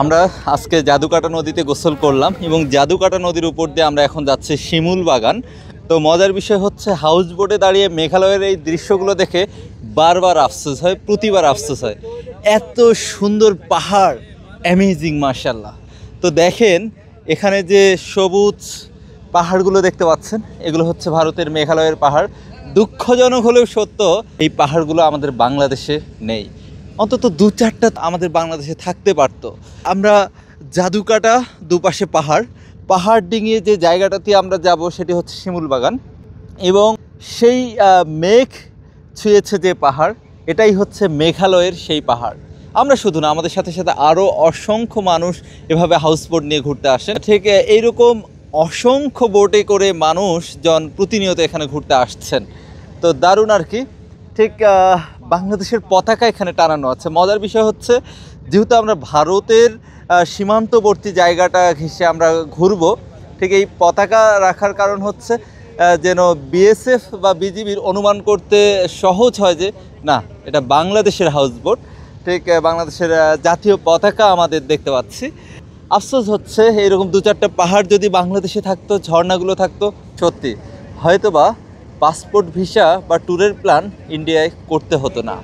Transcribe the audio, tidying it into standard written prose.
আমরা আজকে জাদুকাটা নদীতে গোসল করলাম এবং জাদুকাটা নদীর উপর দিয়ে আমরা এখন যাচ্ছি শিমুল বাগান। তো মজার বিষয় হচ্ছে হাউস বোটে দাঁড়িয়ে মেঘালয়ের এই দৃশ্যগুলো দেখে বারবার আফসোস হয়, প্রতিবার আফসোস হয়। এত সুন্দর পাহাড়, অ্যামেজিং মাশাআল্লাহ। তো দেখেন এখানে যে সবুজ পাহাড়গুলো দেখতে পাচ্ছেন, এগুলো হচ্ছে ভারতের মেঘালয়ের পাহাড়। দুঃখজনক হলেও সত্য, এই পাহাড়গুলো আমাদের বাংলাদেশে নেই। অন্তত দু চারটা আমাদের বাংলাদেশে থাকতে পারতো। আমরা জাদুকাটা, দুপাশে পাহাড়, পাহাড় ডিঙিয়ে যে জায়গাটাতে আমরা যাব সেটি হচ্ছে শিমুল বাগান। এবং সেই মেঘ ছুঁয়েছে যে পাহাড়, এটাই হচ্ছে মেঘালয়ের সেই পাহাড়। আমরা শুধু না, আমাদের সাথে সাথে আরও অসংখ্য মানুষ এভাবে হাউসবোট নিয়ে ঘুরতে আসেন। ঠিক এইরকম অসংখ্য বোটে করে মানুষজন প্রতিনিয়ত এখানে ঘুরতে আসছেন। তো দারুণ আর কি। ঠিক বাংলাদেশের পতাকা এখানে টানানো আছে। মজার বিষয় হচ্ছে, যেহেতু আমরা ভারতের সীমান্তবর্তী জায়গাটা ঘেঁষে আমরা ঘুরবো, ঠিক এই পতাকা রাখার কারণ হচ্ছে যেন বিএসএফ বা বিজিবির অনুমান করতে সহজ হয় যে না, এটা বাংলাদেশের হাউসবোট। ঠিক বাংলাদেশের জাতীয় পতাকা আমাদের দেখতে পাচ্ছি। আফসোস হচ্ছে এরকম দু চারটা পাহাড় যদি বাংলাদেশে থাকতো, ঝর্ণাগুলো থাকতো, সত্যি হয়তোবা পাসপোর্ট ভিসা বা ট্যুরের প্ল্যান ইন্ডিয়ায় করতে হতো না।